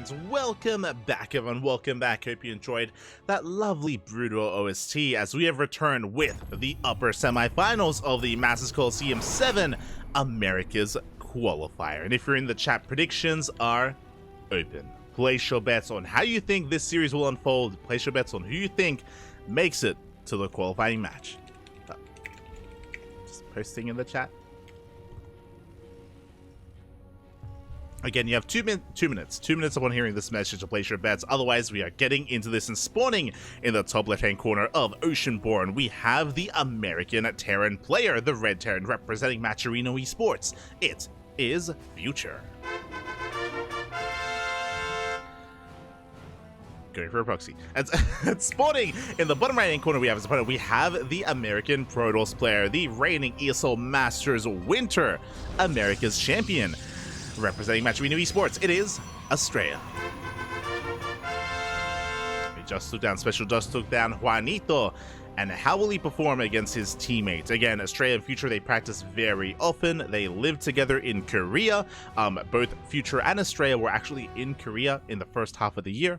And welcome back, everyone. Welcome back. Hope you enjoyed that lovely Brutal OST as we have returned with the upper semifinals of the Masters Coliseum 7 America's Qualifier. And if you're in the chat, predictions are open. Place your bets on how you think this series will unfold. Place your bets on who you think makes it to the qualifying match. Just posting in the chat. Again, you have 2 minutes upon hearing this message to place your bets. Otherwise, we are getting into this and spawning in the top left-hand corner of Oceanborn. We have the American Terran player, the Red Terran, representing Matcherino Esports. It is Future. Going for a proxy. And spawning in the bottom right-hand corner, we have as opponent, we have the American Protoss player, the reigning ESL Masters Winter America's champion. Representing Matcherino Esports, it is Astrea. He just took down Juanito. And how will he perform against his teammates? Again, Astrea and Future, they practice very often. They live together in Korea. Both Future and Astrea were actually in Korea in the first half of the year.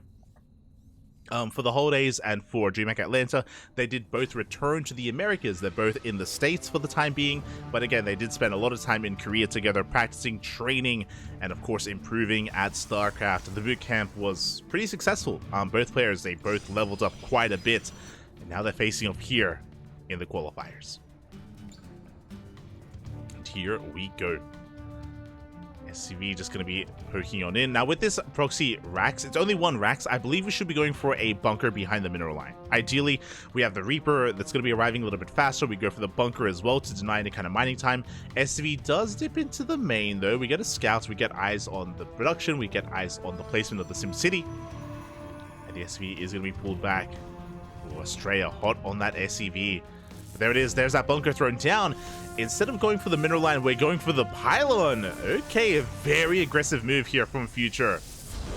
For the holidays and for DreamHack Atlanta, they did both return to the Americas. They're both in the States for the time being, but again, they did spend a lot of time in Korea together, practicing, training, and of course, improving at StarCraft. The boot camp was pretty successful. Both players, they both leveled up quite a bit, and now they're facing off here in the qualifiers. And here we go. SCV just going to be poking on in. Now with this proxy Rax, it's only one Rax. I believe we should be going for a bunker behind the mineral line. Ideally, we have the Reaper that's going to be arriving a little bit faster. We go for the bunker as well to deny any kind of mining time. SCV does dip into the main though. We get a scout, we get eyes on the production, we get eyes on the placement of the Sim City. And the SCV is going to be pulled back. Oh, Astrea hot on that SCV. But there it is, there's that bunker thrown down. Instead of going for the mineral line, we're going for the pylon. Okay, a very aggressive move here from Future.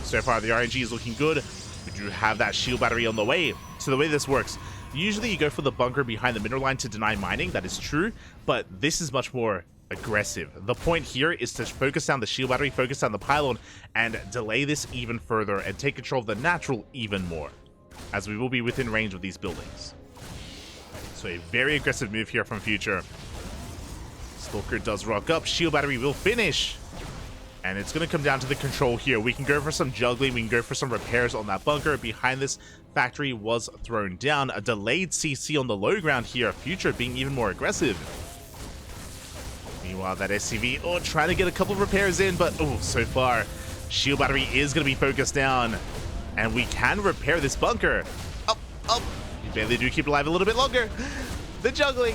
So far, the RNG is looking good. We do have that shield battery on the way. So the way this works, usually you go for the bunker behind the mineral line to deny mining. That is true, but this is much more aggressive. The point here is to focus down the shield battery, focus down the pylon, and delay this even further and take control of the natural even more, as we will be within range of these buildings. So a very aggressive move here from Future. Stalker does rock up. Shield battery will finish. And it's going to come down to the control here. We can go for some juggling. We can go for some repairs on that bunker. Behind this, factory was thrown down. A delayed CC on the low ground here. Future being even more aggressive. Meanwhile, that SCV, trying to get a couple of repairs in. But, so far, shield battery is going to be focused down. And we can repair this bunker. Up. We barely do keep it alive a little bit longer. The juggling.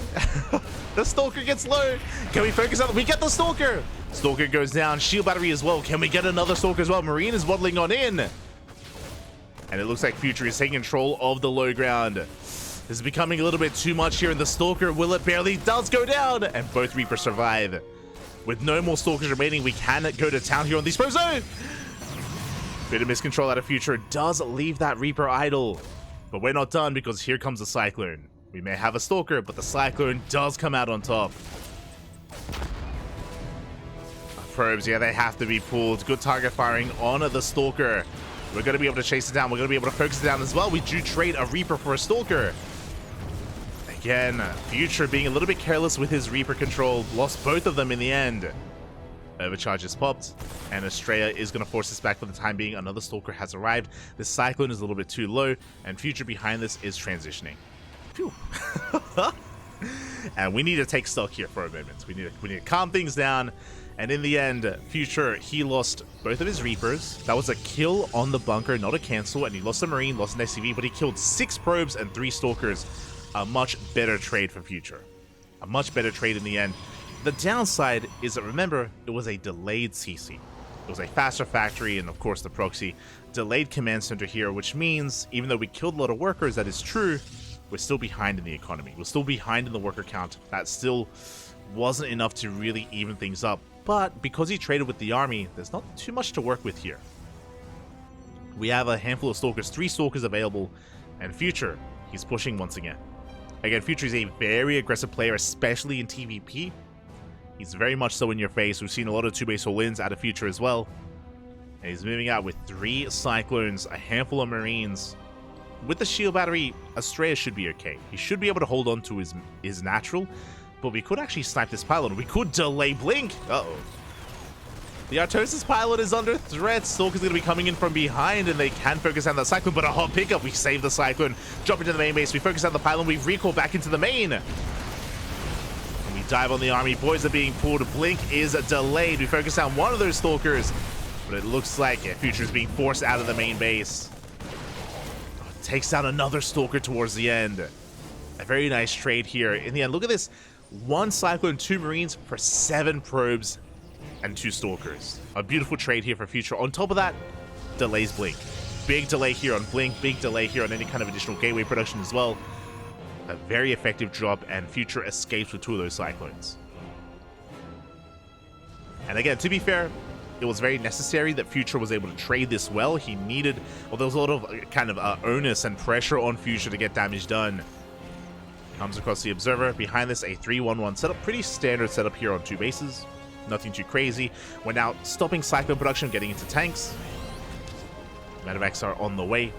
The Stalker gets low. Can we focus on it? We get the Stalker. Stalker goes down. Shield battery as well. Can we get another Stalker as well? Marine is waddling on in. And it looks like Future is taking control of the low ground. This is becoming a little bit too much here in the Stalker. Will it barely does go down? And both Reapers survive. With no more Stalkers remaining, we can go to town here on the exposed zone. Bit of miscontrol out of Future. Does leave that Reaper idle. But we're not done because here comes the Cyclone. We may have a Stalker, but the Cyclone does come out on top. Probes, yeah, they have to be pulled. Good target firing on the Stalker. We're going to be able to chase it down. We're going to be able to focus it down as well. We do trade a Reaper for a Stalker. Again, Future being a little bit careless with his Reaper control. Lost both of them in the end. Overcharge is popped, and Astrea is going to force this back for the time being. Another Stalker has arrived. The Cyclone is a little bit too low, and Future behind this is transitioning. Phew. And we need to take stock here for a moment. We need to calm things down. And in the end, Future, he lost both of his Reapers. That was a kill on the bunker, not a cancel. And he lost a Marine, lost an SCV, but he killed 6 probes and 3 Stalkers. A much better trade for Future. A much better trade in the end. The downside is that, remember, it was a delayed CC. It was a faster factory and, of course, the proxy. Delayed command center here, which means even though we killed a lot of workers, that is true, we're still behind in the economy. We're still behind in the worker count. That still wasn't enough to really even things up. But because he traded with the army, there's not too much to work with here. We have a handful of Stalkers, 3 Stalkers available, and Future, he's pushing once again. Again, Future is a very aggressive player, especially in TVP. He's very much so in your face. We've seen a lot of 2-base all-ins out of Future as well. And he's moving out with 3 Cyclones, a handful of Marines. With the shield battery, Astrea should be okay. He should be able to hold on to his natural, but we could actually snipe this pylon. We could delay Blink. Uh-oh. The Artosis pylon is under threat. Stalker's going to be coming in from behind, and they can focus on that Cyclone, but a hot pickup. We save the Cyclone, jump into the main base. We focus on the pylon. We recall back into the main. And we dive on the army. Boys are being pulled. Blink is delayed. We focus on one of those Stalkers, but it looks like Future is being forced out of the main base. Takes down another Stalker towards the end. A very nice trade here. In the end, look at this. 1 Cyclone, 2 Marines for 7 probes and 2 Stalkers. A beautiful trade here for Future. On top of that, delays Blink. Big delay here on Blink. Big delay here on any kind of additional gateway production as well. A very effective drop, and Future escapes with 2 of those Cyclones. And again, to be fair, it was very necessary that Future was able to trade this well. He needed, well, there was a lot of kind of onus and pressure on Future to get damage done. Comes across the Observer. Behind this, a 3-1-1 setup. Pretty standard setup here on 2 bases. Nothing too crazy. We're now stopping Cyclone production, getting into tanks. Medevacs are on the way.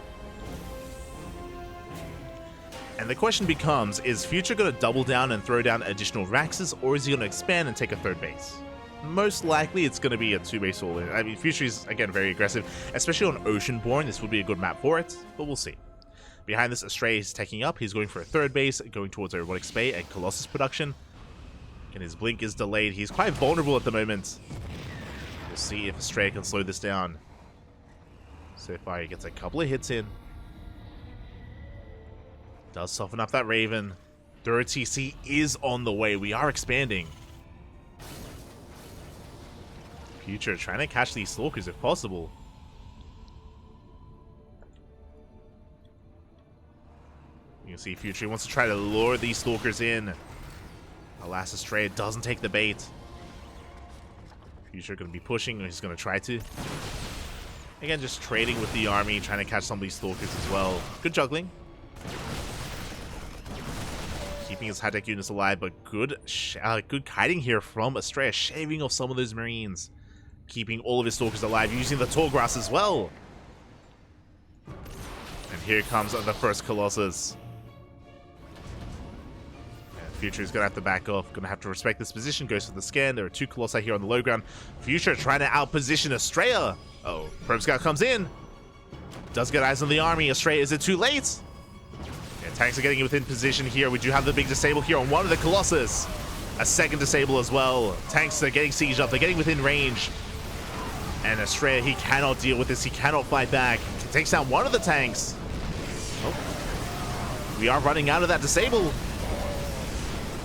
And the question becomes, is Future going to double down and throw down additional Raxes, or is he going to expand and take a 3rd base? Most likely, it's going to be a 2-base all-in. I mean, Future is, again, very aggressive, especially on Oceanborn. This would be a good map for it, but we'll see. Behind this, Astrea is taking up. He's going for a 3rd base, going towards a Robotics Bay and Colossus production. And his Blink is delayed. He's quite vulnerable at the moment. We'll see if Astrea can slow this down. So far, he gets a couple of hits in. Does soften up that Raven. 3rd TC is on the way. We are expanding. Future trying to catch these Stalkers if possible. You can see Future wants to try to lure these Stalkers in. Alas, Astrea doesn't take the bait. Future going to be pushing, and he's going to try to. Again, just trading with the army, trying to catch some of these Stalkers as well. Good juggling. Keeping his high-tech units alive, but good kiting here from Astrea, shaving off some of those Marines. Keeping all of his Stalkers alive, using the tall grass as well. And here comes the first Colossus. Future is going to have to back off. Going to have to respect this position. Goes for the scan. There are 2 Colossi here on the low ground. Future trying to outposition Astrea. Oh, Probe Scout comes in. Does get eyes on the army. Astrea, is it too late? Yeah, tanks are getting within position here. We do have the big disable here on one of the Colossus. A 2nd disable as well. Tanks are getting sieged up. They're getting within range. And Astrea, he cannot deal with this. He cannot fight back. He takes down one of the tanks. Oh. We are running out of that disable.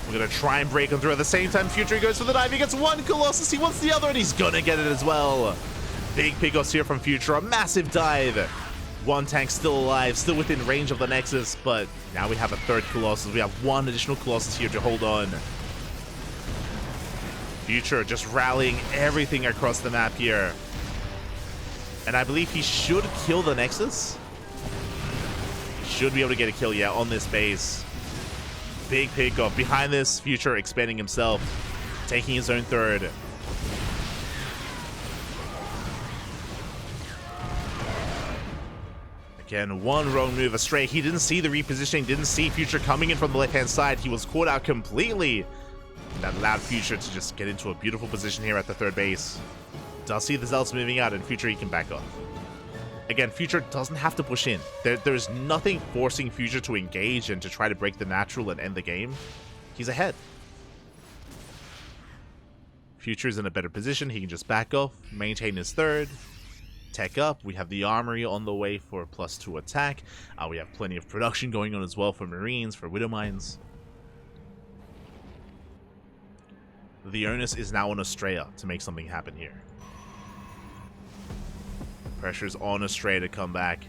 We're going to try and break him through. At the same time, Future goes for the dive. He gets 1 Colossus. He wants the other, and he's going to get it as well. Big pickoffs here from Future. A massive dive. 1 tank still alive, still within range of the Nexus, but now we have a 3rd Colossus. We have 1 additional Colossus here to hold on. Future just rallying everything across the map here. And I believe he should kill the Nexus. He should be able to get a kill, yeah, on this base. Big pickoff. Behind this, Future expanding himself, taking his own 3rd. Again, 1 wrong move. Astrea, he didn't see the repositioning, didn't see Future coming in from the left-hand side. He was caught out completely. That allowed Future to just get into a beautiful position here at the 3rd base. Does see the Zealots moving out, and Future, he can back off. Again, Future doesn't have to push in. There's nothing forcing Future to engage and to try to break the natural and end the game. He's ahead. Future's in a better position. He can just back off, maintain his 3rd, tech up. We have the armory on the way for a +2 attack. We have plenty of production going on as well for Marines, for Widow Mines. The onus is now on Astrea to make something happen here. Pressure's on Astrea to come back.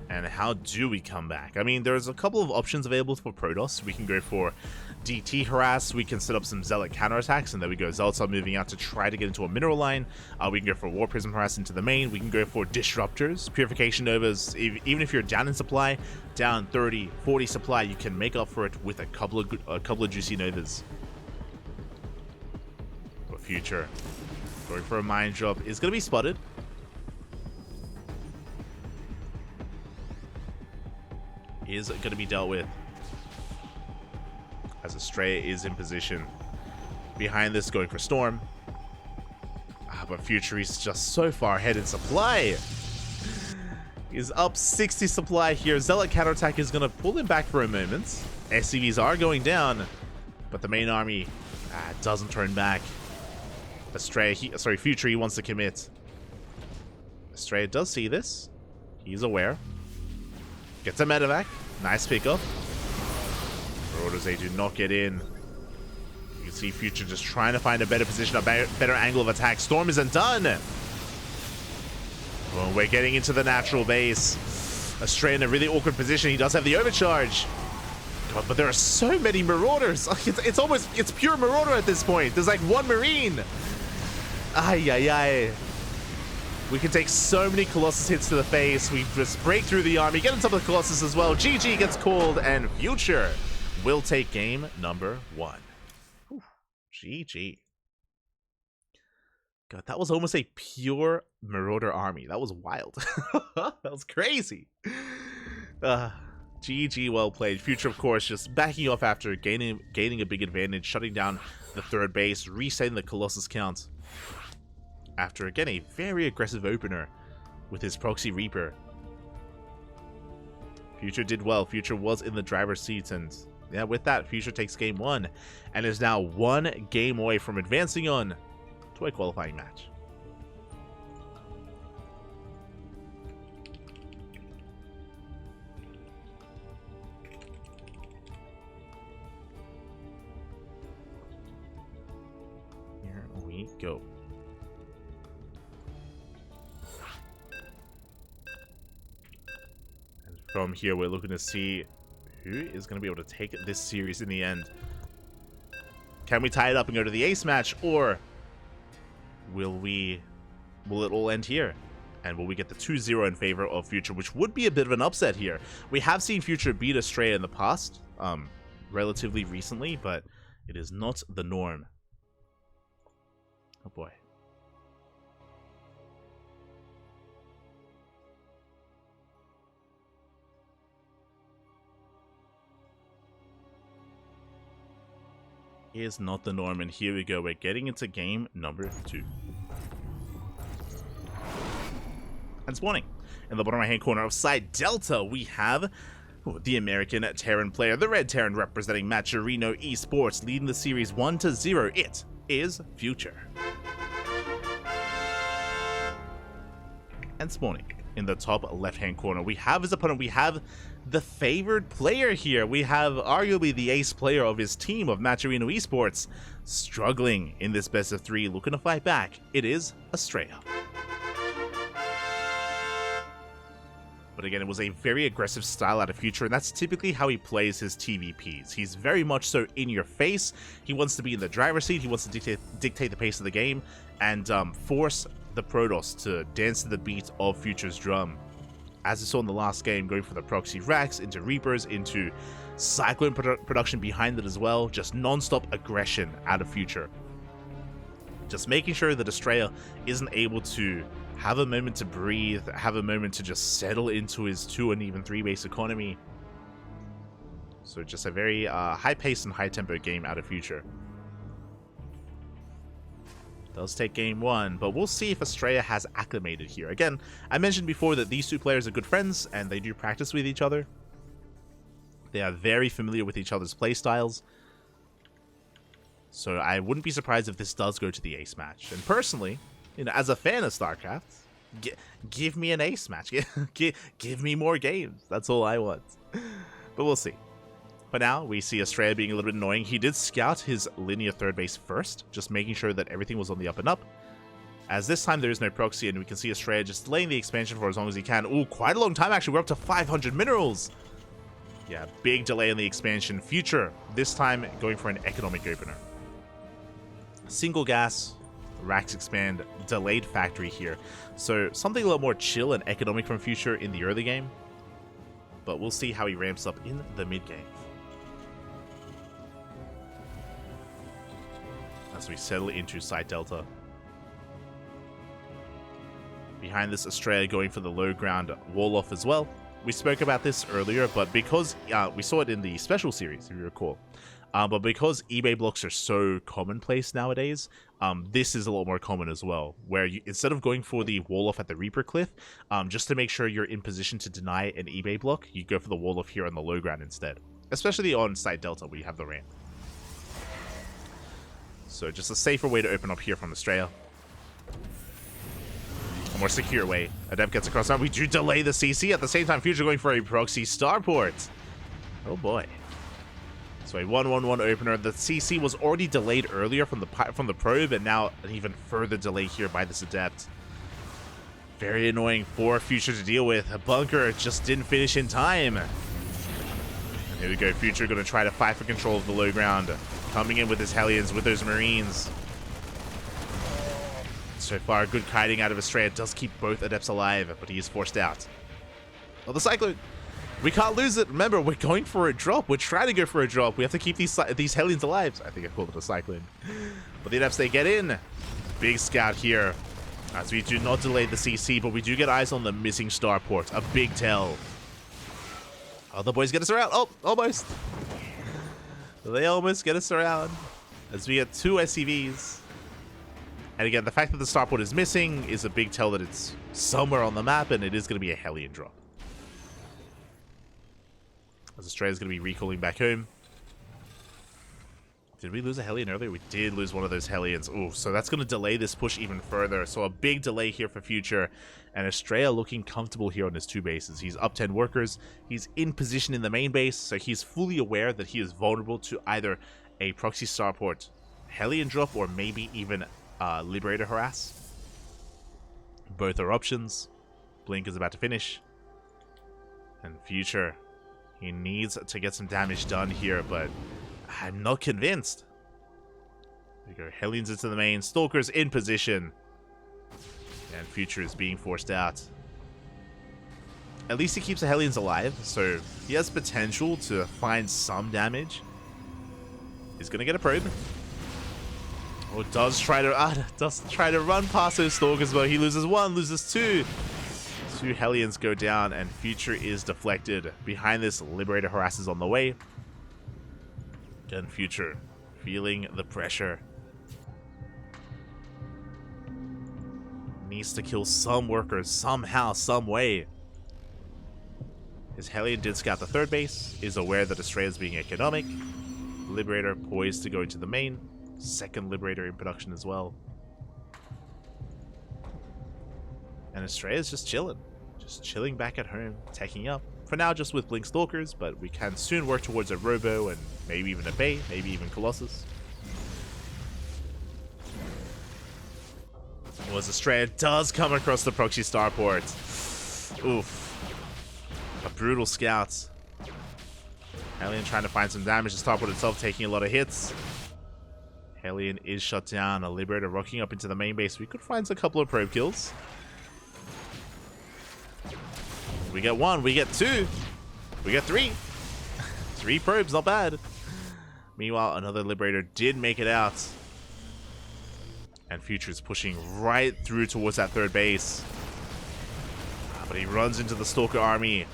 And how do we come back? I mean, there's a couple of options available for Protoss. We can go for DT harass. We can set up some Zealot counterattacks, and there we go. Zealots are moving out to try to get into a mineral line. We can go for War Prism harass into the main. We can go for disruptors, purification novas. Even if you're down in supply, down 30, 40 supply, you can make up for it with a couple of juicy novas. For Future, Going for a mine drop. Is going to be spotted. Is going to be dealt with. As Astrea is in position. Behind this, going for Storm. But Future is just so far ahead in supply. He's up 60 supply here. Zealot counterattack is going to pull him back for a moment. SCVs are going down. But the main army doesn't turn back. Astrea, Future, he wants to commit. Astrea does see this. He's aware. Gets a medevac. Nice pickup. Marauders, they do not get in. You can see Future just trying to find a better position, a better angle of attack. Storm isn't done. Well, we're getting into the natural base. Astrea in a really awkward position. He does have the overcharge. God, but there are so many Marauders. It's pure Marauder at this point. There's like one Marine. Ay, ay, ay. We can take so many Colossus hits to the face. We just break through the army, get on top of the Colossus as well. GG gets called, and Future will take game number 1. Whew. GG. God, that was almost a pure Marauder army. That was wild. That was crazy. GG, well played. Future, of course, just backing off after gaining a big advantage, shutting down the third base, resetting the Colossus count. After, again, a very aggressive opener with his Proxy Reaper. Future did well. Future was in the driver's seat, and yeah, with that, Future takes game 1 and is now 1 game away from advancing on to a qualifying match. Here we go. And from here, we're looking to see who is going to be able to take this series in the end. Can we tie it up and go to the ace match, or will it all end here? And will we get the 2-0 in favor of Future, which would be a bit of an upset here? We have seen Future beat Astrea in the past, relatively recently, but it is not the norm. Oh boy. Is not the norm, and here we go. We're getting into game number 2. And spawning in the bottom right hand corner of side Delta, we have the American Terran player, the Red Terran representing Maturino Esports, leading the series 1-0. It is Future. And spawning in the top left hand corner, we have his opponent. We have the favored player here. We have arguably the ace player of his team of Maturino Esports, struggling in this best of 3, looking to fight back. It is Astrea. But again, it was a very aggressive style out of Future, and that's typically how he plays his TVPs. He's very much so in your face. He wants to be in the driver's seat. He wants to dictate the pace of the game and force the Protoss to dance to the beat of Future's drum. As we saw in the last game, going for the proxy racks, into Reapers, into Cyclone production behind it as well. Just non-stop aggression out of Future. Just making sure that Astrea isn't able to have a moment to breathe, have a moment to just settle into his 2 and even 3 base economy. So just a very high-paced and high-tempo game out of Future. Does take game 1, but we'll see if Astrea has acclimated here. Again, I mentioned before that these 2 players are good friends, and they do practice with each other. They are very familiar with each other's playstyles. So I wouldn't be surprised if this does go to the ace match. And personally, you know, as a fan of StarCraft, give me an ace match. Give me more games. That's all I want. But we'll see. But now we see Astrea being a little bit annoying. He did scout his linear third base first, just making sure that everything was on the up and up. As this time there is no proxy, and we can see Astrea just delaying the expansion for as long as he can. Ooh, quite a long time actually. We're up to 500 minerals. Yeah, big delay in the expansion. Future, this time going for an economic opener. Single gas, racks expand, delayed factory here. So something a lot more chill and economic from Future in the early game. But we'll see how he ramps up in the mid game. As we settle into side Delta. Behind this, Astrea going for the low ground wall off as well. We spoke about this earlier, but because we saw it in the special series, if you recall. But because eBay blocks are so commonplace nowadays, this is a lot more common as well, where you, instead of going for the wall off at the Reaper Cliff, just to make sure you're in position to deny an eBay block, you go for the wall off here on the low ground instead. Especially on side delta where you have the ramp. So just a safer way to open up here from Astrea. A more secure way. Adept gets across now. We do delay the CC. At the same time, Future going for a proxy starport. Oh boy. So a 1-1-1 opener. The CC was already delayed earlier from the probe, and now an even further delay here by this Adept. Very annoying for Future to deal with. A bunker just didn't finish in time. And here we go. Future going to try to fight for control of the low ground. Coming in with his Hellions, with those Marines. So far, good kiting out of Astrea. Does keep both Adepts alive, but he is forced out. Oh, the Cyclone. We can't lose it. Remember, we're going for a drop. We're trying to go for a drop. We have to keep these Hellions alive. I think I called it a Cyclone. But the Adepts, they get in. Big scout here. As we do not delay the CC, but we do get eyes on the missing starport. A big tell. Oh, the boys get us around. Oh, almost. They almost get us around. As we get 2 SCVs. And again, the fact that the starport is missing is a big tell that it's somewhere on the map, and it is going to be a Hellion drop. As Astrea is going to be recalling back home. Did we lose a Hellion earlier? We did lose one of those Hellions. Ooh, so that's going to delay this push even further. So a big delay here for Future. And Astrea looking comfortable here on his 2 bases. He's up 10 workers. He's in position in the main base. So he's fully aware that he is vulnerable to either a proxy starport Hellion drop or maybe even Liberator harass. Both are options. Blink is about to finish. And Future, he needs to get some damage done here, but I'm not convinced. There you go. Hellions into the main. Stalkers in position. And Future is being forced out. At least he keeps the Hellions alive, so he has potential to find some damage. He's going to get a probe. Oh, does try to run past those Stalkers, but he loses 1, loses 2. 2 Hellions go down, and Future is deflected. Behind this, Liberator harasses on the way. Again, Future feeling the pressure. Needs to kill some workers somehow, some way. His Hellion did scout the 3rd base, is aware that Astrea is being economic. Liberator poised to go into the main. 2nd Liberator in production as well. And Astrea is just chilling back at home, taking up. For now, just with Blink Stalkers, but we can soon work towards a Robo and maybe even a Bay, maybe even Colossus. Was Astrea does come across the proxy starport. Oof. A brutal scout. Hellion trying to find some damage. The starport itself taking a lot of hits. Hellion is shut down. A Liberator rocking up into the main base. We could find a couple of probe kills. We get 1, we get 2, we get 3. 3 probes, not bad. Meanwhile, another Liberator did make it out. And Future is pushing right through towards that 3rd base. But he runs into the Stalker army.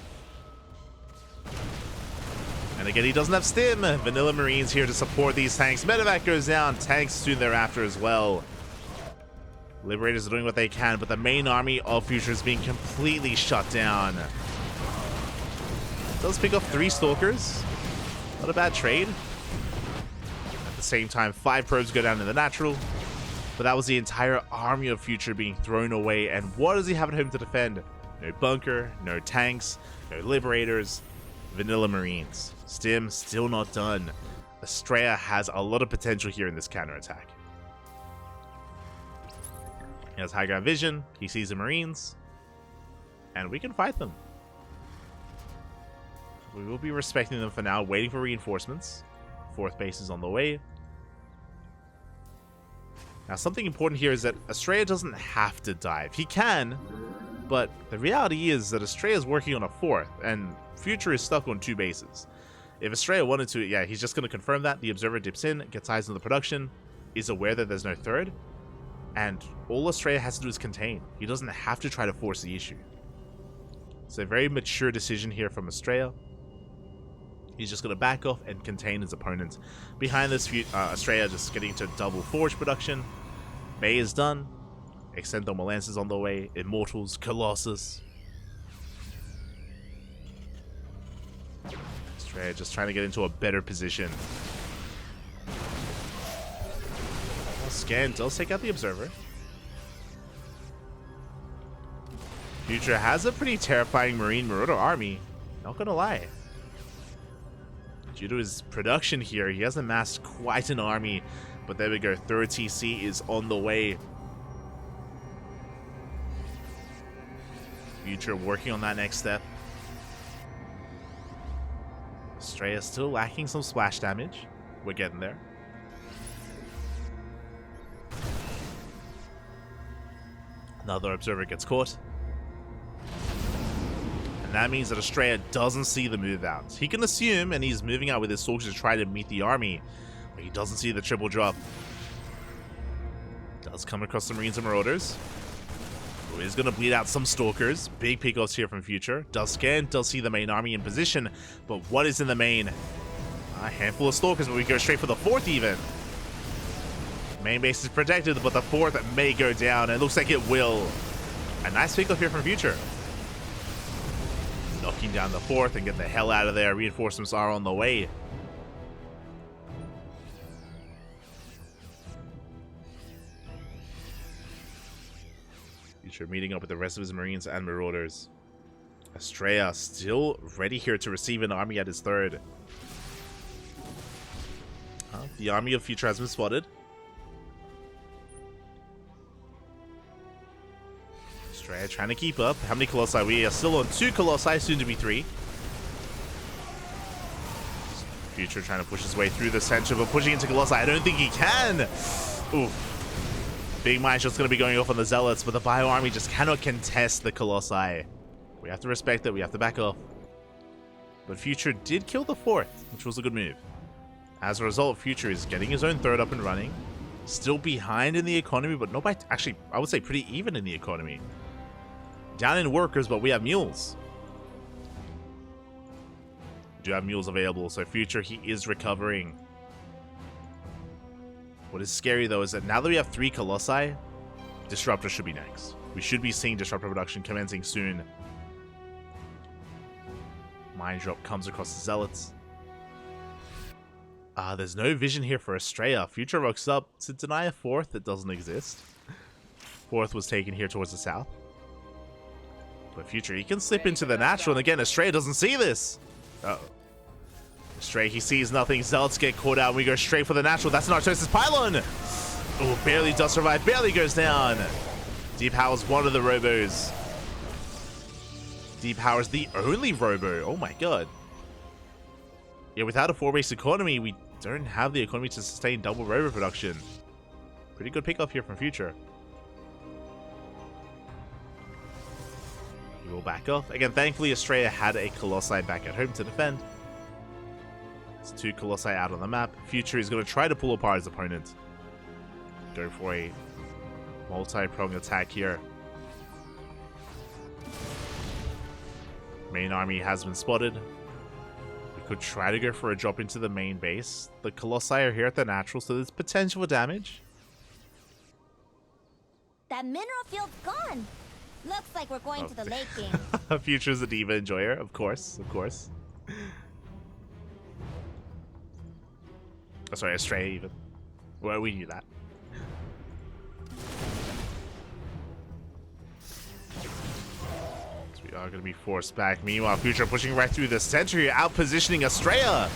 And again, he doesn't have Stim. Vanilla Marines here to support these tanks. Medevac goes down. Tanks soon thereafter as well. Liberators are doing what they can, but the main army of Future is being completely shut down. Does pick up 3 Stalkers. Not a bad trade. At the same time, 5 probes go down in the natural. But that was the entire army of Future being thrown away. And what does he have at home to defend? No bunker, no tanks, no Liberators, Vanilla Marines. Stim still not done. Astrea has a lot of potential here in this counterattack. He has high ground vision, he sees the Marines, and we can fight them. We will be respecting them for now, waiting for reinforcements. 4th base is on the way. Now, something important here is that Astrea doesn't have to dive. He can, but the reality is that Astrea is working on a 4th, and Future is stuck on 2 bases. If Astrea wanted to, yeah, he's just going to confirm that. The Observer dips in, gets eyes on the production, is aware that there's no 3rd. And all Astrea has to do is contain. He doesn't have to try to force the issue. It's a very mature decision here from Astrea. He's just going to back off and contain his opponent. Behind this, Astrea just getting to double Forge production. Bay is done. Extendo Lances on the way. Immortals, Colossus. Astrea just trying to get into a better position. Scan does take out the Observer. Future has a pretty terrifying Marine Marauder army. Not gonna lie. Due to his production here, he has amassed quite an army. But there we go. Third TC is on the way. Future working on that next step. Astrea still lacking some splash damage. We're getting there. Another Observer gets caught. And that means that Astrea doesn't see the move out. He can assume, and he's moving out with his soldiers to try to meet the army, but he doesn't see the triple drop. Does come across some Marines and Marauders. Who is going to bleed out some Stalkers. Big pickoffs here from Future. Does scan, does see the main army in position, but what is in the main? A handful of Stalkers, but we go straight for the fourth even. Main base is protected, but the fourth may go down. It looks like it will. A nice pickup here from Future. Knocking down the fourth and get the hell out of there. Reinforcements are on the way. Future meeting up with the rest of his Marines and Marauders. Astrea still ready here to receive an army at his third. The army of Future has been spotted. Astrea trying to keep up. How many Colossi? We are still on 2 Colossi, soon to be 3. Future trying to push his way through the center, but pushing into Colossi. I don't think he can. Oof. Big mine shot's going to be going off on the Zealots, but the Bio army just cannot contest the Colossi. We have to respect it. We have to back off. But Future did kill the fourth, which was a good move. As a result, Future is getting his own third up and running. Still behind in the economy, but not by... Actually, I would say pretty even in the economy. Down in workers, but we have mules. We do have mules available, so Future, he is recovering. What is scary, though, is that now that we have 3 Colossi, Disruptor should be next. We should be seeing Disruptor production commencing soon. Mine drop comes across the Zealots. There's no vision here for Astrea. Future rocks up to deny a fourth that doesn't exist. Fourth was taken here towards the south. But Future, he can slip into the natural, and again, Astrea doesn't see this. Uh-oh. Astrea, he sees nothing. Zealots get caught out, and we go straight for the natural. That's an Artosis Pylon! Oh, barely does survive, barely goes down. Deep Power's one of the robos. Deep Power's the only robo. Oh my god. Yeah, without a 4-base economy, we don't have the economy to sustain double robo production. Pretty good pickup here from Future. He will back off. Again, thankfully, Astrea had a Colossi back at home to defend. It's 2 Colossi out on the map. Future is going to try to pull apart his opponent. Go for a multi-pronged attack here. Main army has been spotted. We could try to go for a drop into the main base. The Colossi are here at the natural, so there's potential for damage. That mineral field's gone. Looks like we're going to the late game. Future's a diva enjoyer, of course, of course. Oh, sorry, Astrea even. Well, we knew that. So we are going to be forced back. Meanwhile, Future pushing right through the center here, out-positioning Astrea.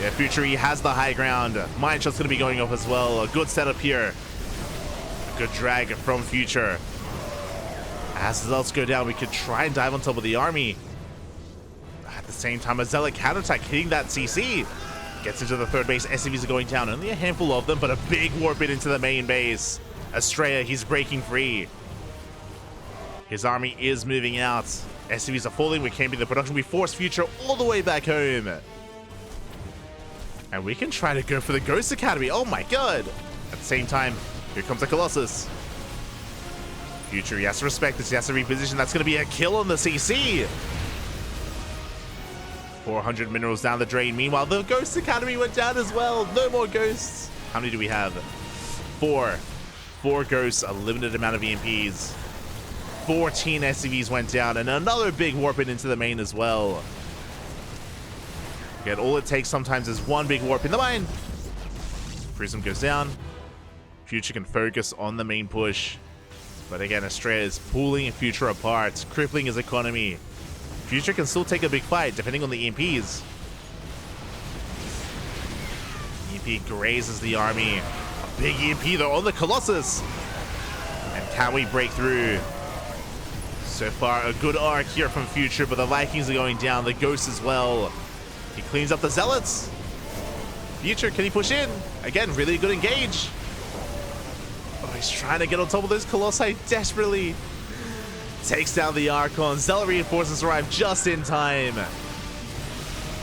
Yeah, Future, he has the high ground. Mine shot's going to be going off as well. A good setup here. A good drag from Future. As the Zealots go down, we could try and dive on top of the army. At the same time, a Zealot counterattack hitting that CC. Gets into the third base. SCVs are going down. Only a handful of them, but a big warp in into the main base. Astrea, he's breaking free. His army is moving out. SCVs are falling. We can't be the production. We force Future all the way back home. And we can try to go for the Ghost Academy. Oh my god. At the same time, here comes a Colossus. Future, he has to respect this. He has to reposition. That's going to be a kill on the CC. 400 minerals down the drain. Meanwhile, the Ghost Academy went down as well. No more ghosts. How many do we have? 4. 4 ghosts, a limited amount of EMPs. 14 SCVs went down, and another big warp in into the main as well. Again, all it takes sometimes is one big warp in the mine. Prism goes down. Future can focus on the main push. But again, Astrea is pulling Future apart, crippling his economy. Future can still take a big fight, depending on the EMPs. EMP grazes the army. A big EMP, though, on the Colossus. And can we break through? So far, a good arc here from Future, but the Vikings are going down. The Ghosts as well. He cleans up the Zealots. Future, can he push in? Again, really good engage. Oh, he's trying to get on top of those Colossi desperately. Takes down the Archon. Zealot reinforcements arrive just in time.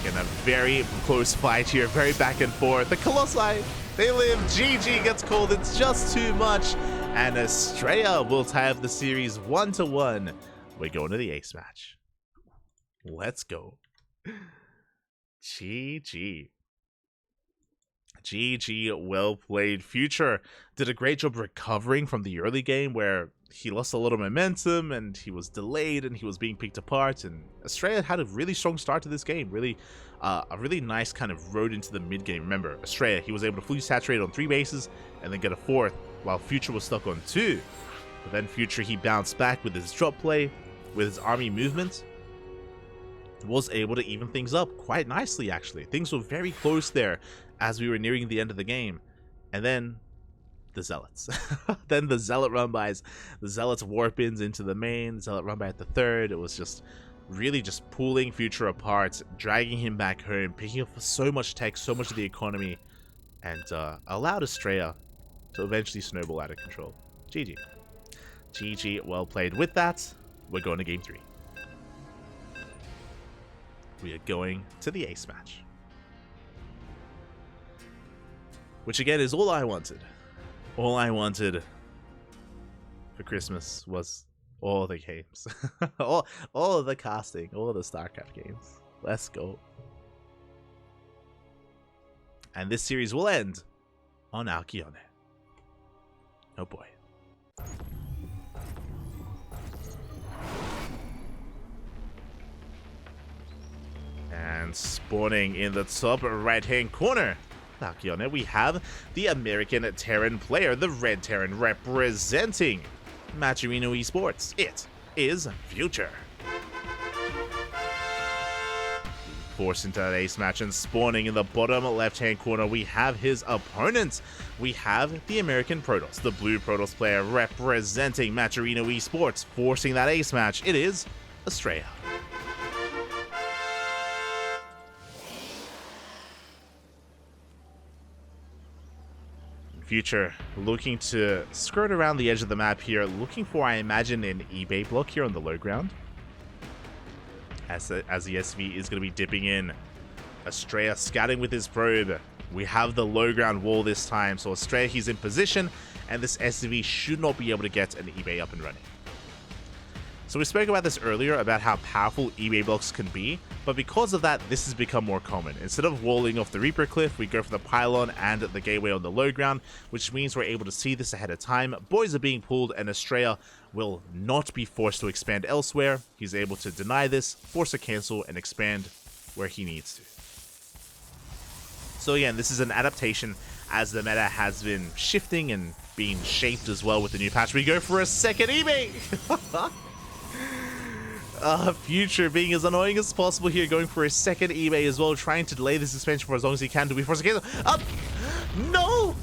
In a very close fight here, very back and forth. The Colossi, they live. GG gets called. It's just too much. And Astrea will tie up the series 1-1. We're going to the ace match. Let's go. GG. GG, well played. Future did a great job recovering from the early game where he lost a lot of momentum and he was delayed and he was being picked apart, and Astrea had a really strong start to this game. Really, a really nice kind of road into the mid game. Remember, Astrea, he was able to fully saturate on 3 bases and then get a 4th, while Future was stuck on 2. But then Future, he bounced back with his drop play, with his army movement, was able to even things up quite nicely actually. Things were very close there as we were nearing the end of the game. And then the Zealots. Then the Zealot run-bys. The Zealots warp-ins into the main. Zealot run-by at the 3rd. It was just really just pulling Future apart, dragging him back home, picking up so much tech, so much of the economy, and allowed Astrea to eventually snowball out of control. GG. GG, well played. With that, we're going to game 3. We are going to the ace match. Which again is all I wanted. All I wanted for Christmas was all the games. all of the casting, all of the StarCraft games. Let's go. And this series will end on Alcyone. Oh boy. And spawning in the top right-hand corner, Alcyone, we have the American Terran player, the Red Terran, representing Matcherino Esports. It is Future. Forced into that ace match and spawning in the bottom left-hand corner, we have his opponent. We have the American Protoss, the blue Protoss player representing Matcherino Esports, forcing that ace match. It is Astrea. Future looking to skirt around the edge of the map here, looking for, I imagine, an eBay block here on the low ground. As the SV is going to be dipping in. Astrea scouting with his probe. We have the low ground wall this time, so Astrea, he's in position, and this SV should not be able to get an eBay up and running. So we spoke about this earlier, about how powerful eBay blocks can be, but because of that, this has become more common. Instead of walling off the Reaper Cliff, we go for the pylon and the gateway on the low ground, which means we're able to see this ahead of time. Boys are being pulled, and Astrea will not be forced to expand elsewhere. He's able to deny this, force a cancel, and expand where he needs to. So again, this is an adaptation as the meta has been shifting and being shaped as well with the new patch. We go for a second eBay! Future being as annoying as possible here, going for a second eBay as well, trying to delay the suspension for as long as he can. Do we force a cancel? Up! No!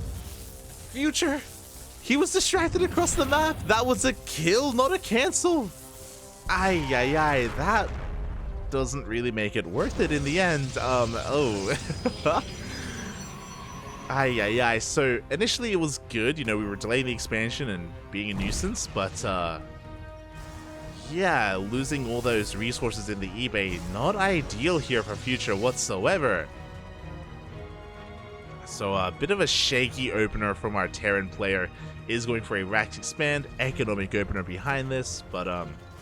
Future! He was distracted across the map. That was a kill, not a cancel. Ay, ay, ay. That doesn't really make it worth it in the end. Oh. Ay, ay, ay. So initially it was good. You know, we were delaying the expansion and being a nuisance, but yeah, losing all those resources in the eBay, not ideal here for Future whatsoever. So a bit of a shaky opener from our Terran player. Is going for a Rax Expand, economic opener behind this, but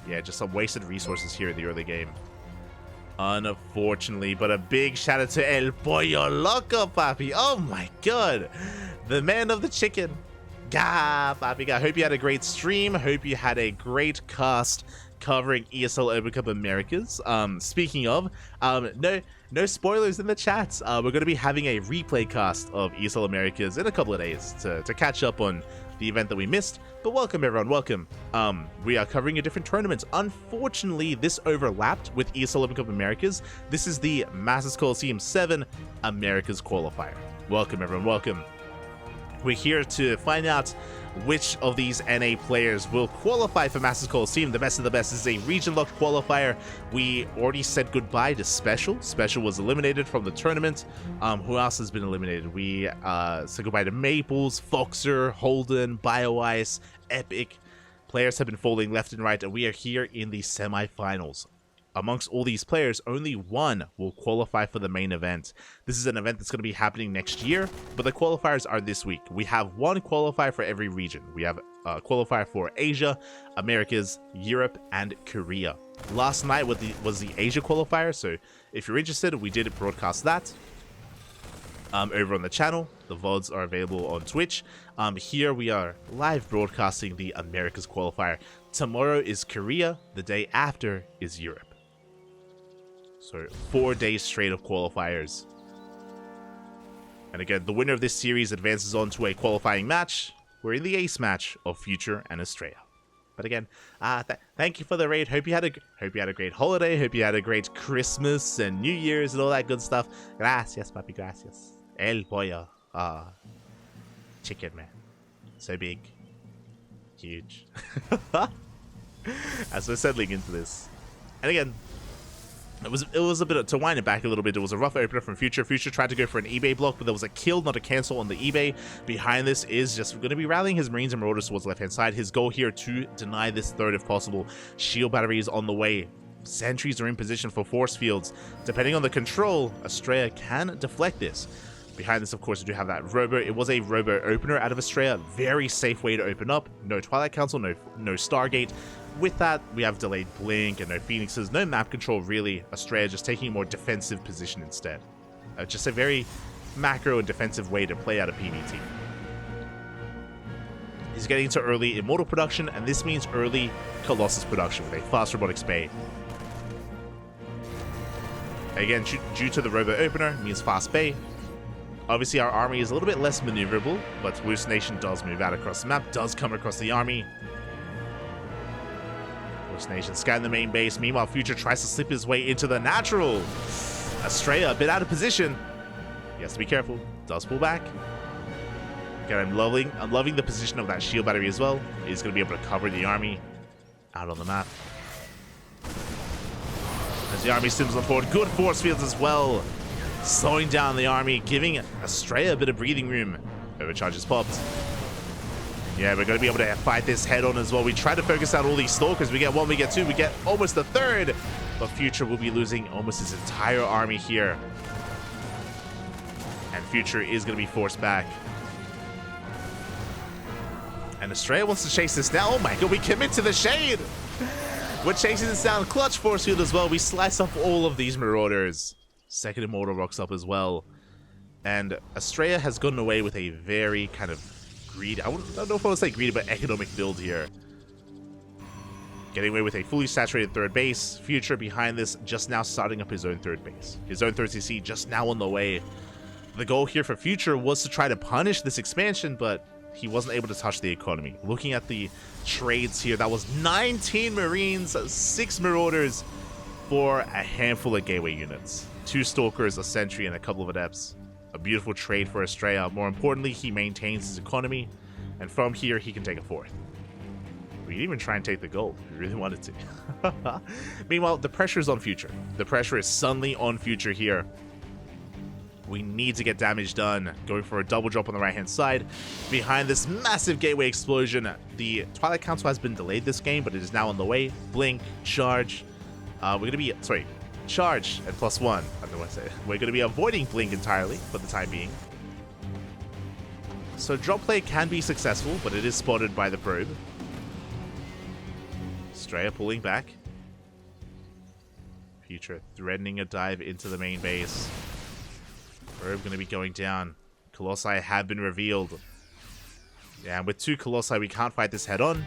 yeah, just some wasted resources here in the early game. Unfortunately, but a big shout out to El Pollo Loco, papi. Oh my god, the man of the chicken. Gah, papi. I hope you had a great stream. Hope you had a great cast covering ESL Open Cup Americas. Speaking of, no spoilers in the chats. We're going to be having a replay cast of ESL Americas in a couple of days to catch up on the event that we missed. But welcome everyone, welcome. We are covering a different tournament. Unfortunately, this overlapped with ESL Open Cup Americas. This is the Masters Coliseum 7 Americas Qualifier. Welcome everyone, welcome. We're here to find out which of these NA players will qualify for Masters Coliseum. The best of the best is a region-locked qualifier. We already said goodbye to Special. Special was eliminated from the tournament. Who else has been eliminated? We said goodbye to Maples, Foxer, Holden, BioIce, Epic. Players have been falling left and right, and we are here in the semifinals. Amongst all these players, only one will qualify for the main event. This is an event that's going to be happening next year, but the qualifiers are this week. We have one qualifier for every region. We have a qualifier for Asia, Americas, Europe, and Korea. Last night was the Asia qualifier, so if you're interested, we did broadcast that over on the channel. The VODs are available on Twitch. Here we are live broadcasting the Americas qualifier. Tomorrow is Korea, the day after is Europe. So 4 days straight of qualifiers. And again, the winner of this series advances on to a qualifying match. We're in the ace match of Future and Astrea. But again, thank you for the raid. Hope you had a great holiday. Hope you had a great Christmas and New Year's and all that good stuff. Gracias, papi, gracias. El pollo. Chicken, man. So big. Huge. As we're settling into this. And again, it was a bit, to wind it back a little bit, it was a rough opener from Future. Future tried to go for an eBay block, but there was a kill, not a cancel on the eBay. Behind this is just going to be rallying his Marines and Marauders towards the left-hand side. His goal here to deny this third if possible. Shield battery is on the way. Sentries are in position for force fields. Depending on the control, Astrea can deflect this. Behind this, of course, we do have that Robo. It was a Robo opener out of Astrea. Very safe way to open up. No Twilight Council, no Stargate. With that, we have delayed Blink and no Phoenixes. No map control, really. Astrea just taking a more defensive position instead. Just a very macro and defensive way to play out a PvT. He's getting into early Immortal production, and this means early Colossus production with a fast Robotics Bay. Again, due to the Robo opener, means fast Bay. Obviously, our army is a little bit less maneuverable, but Loose Nation does move out across the map, does come across the army. Loose Nation scan the main base. Meanwhile, Future tries to slip his way into the natural. Astrea, a bit out of position. He has to be careful. Does pull back. Again, I'm loving the position of that shield battery as well. He's going to be able to cover the army out on the map. As the army sims on forward, good force fields as well. Slowing down the army, giving Astrea a bit of breathing room. Overcharge is popped. Yeah, we're going to be able to fight this head on as well. We try to focus out all these stalkers. We get one, we get two, we get almost a third. But Future will be losing almost his entire army here. And Future is going to be forced back. And Astrea wants to chase this down. Oh my god, we commit to the shade. We're chasing this down. Clutch force field as well. We slice up all of these Marauders. Second Immortal rocks up as well. And Astrea has gotten away with a very kind of greedy, I don't know if I would say greedy, but economic build here. Getting away with a fully saturated third base. Future behind this, just now starting up his own third base. His own third CC just now on the way. The goal here for Future was to try to punish this expansion, but he wasn't able to touch the economy. Looking at the trades here, that was 19 Marines, 6 Marauders for a handful of Gateway units. 2 Stalkers, a Sentry, and a couple of Adepts. A beautiful trade for Astrea. More importantly, he maintains his economy, and from here, he can take a fourth. We can even try and take the gold if we really wanted to. Meanwhile, the pressure is on Future. The pressure is suddenly on Future here. We need to get damage done. Going for a double drop on the right-hand side. Behind this massive gateway explosion, the Twilight Council has been delayed this game, but it is now on the way. Blink, charge. We're going to be, charge and +1. I don't know what to say. We're going to be avoiding Blink entirely for the time being. So drop play can be successful, but it is spotted by the probe. Astrea pulling back. Future threatening a dive into the main base. Probe going to be going down. Colossi have been revealed. Yeah, and with 2 Colossi, we can't fight this head on.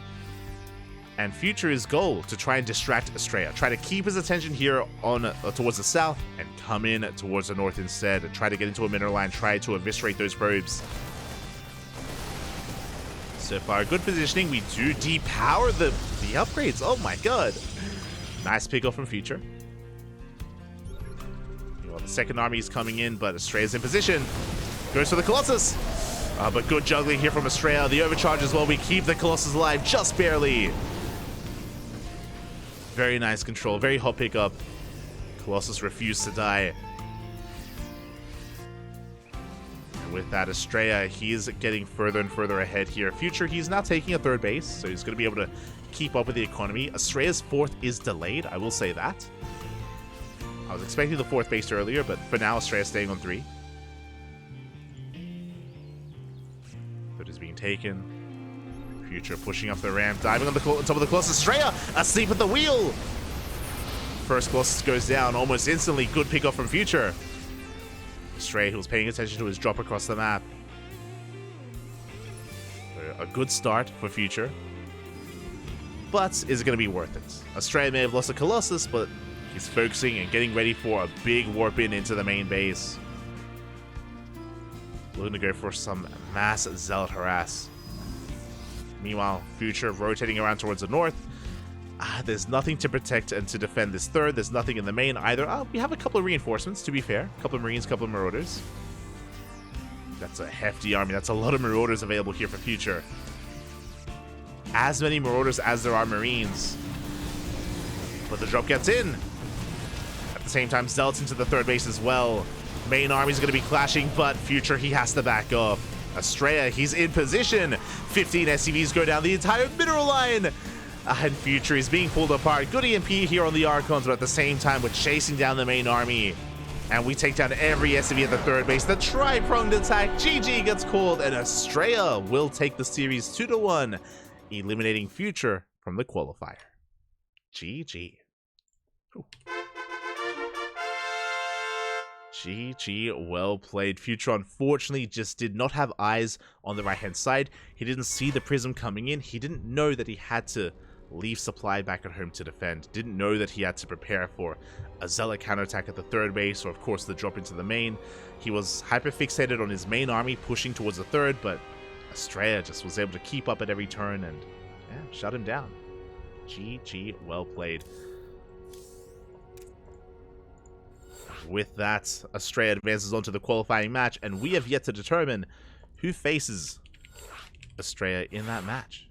And Future's goal to try and distract Astrea. Try to keep his attention here on towards the south and come in towards the north instead. And try to get into a mineral line. Try to eviscerate those probes. So far, good positioning. We do depower the upgrades. Oh my god. Nice pickoff from Future. Well, the second army is coming in, but Astrea's in position. Goes for the Colossus. But good juggling here from Astrea. The overcharge as well. We keep the Colossus alive just barely. Very nice control. Very hot pickup. Colossus refused to die. And with that, Astrea, he's getting further and further ahead here. Future, he's now taking a 3rd base, so he's going to be able to keep up with the economy. Astrea's 4th is delayed. I will say that. I was expecting the 4th base earlier, but for now, Astrea's staying on 3. 3rd is being taken. Future pushing up the ramp, diving on the top of the Colossus. Astrea asleep at the wheel. First Colossus goes down almost instantly. Good pickoff from Future. Astrea, who was paying attention to his drop across the map. A good start for Future. But is it going to be worth it? Astrea may have lost a Colossus, but he's focusing and getting ready for a big warp in into the main base. Looking to go for some mass Zealot harass. Meanwhile, Future rotating around towards the north. There's nothing to protect and to defend this 3rd. There's nothing in the main either. We have a couple of reinforcements, to be fair. A couple of Marines, a couple of Marauders. That's a hefty army. That's a lot of Marauders available here for Future. As many Marauders as there are Marines. But the drop gets in. At the same time, Zealots into the 3rd base as well. Main army's going to be clashing, but Future, he has to back off. Astrea, he's in position. 15 SCVs go down the entire mineral line. And Future is being pulled apart. Good EMP here on the Archons, but at the same time, we're chasing down the main army. And we take down every SCV at the 3rd base. The tri-pronged attack. GG gets called, and Astrea will take the series 2-1, eliminating Future from the qualifier. GG. Ooh. GG, well played. Future unfortunately just did not have eyes on the right-hand side. He didn't see the prism coming in. He didn't know that he had to leave supply back at home to defend. Didn't know that he had to prepare for a Zealot counterattack at the 3rd base, or of course the drop into the main. He was hyper-fixated on his main army pushing towards the 3rd, but Astrea just was able to keep up at every turn and shut him down. GG, well played. With that, Astrea advances on to the qualifying match, and we have yet to determine who faces Astrea in that match.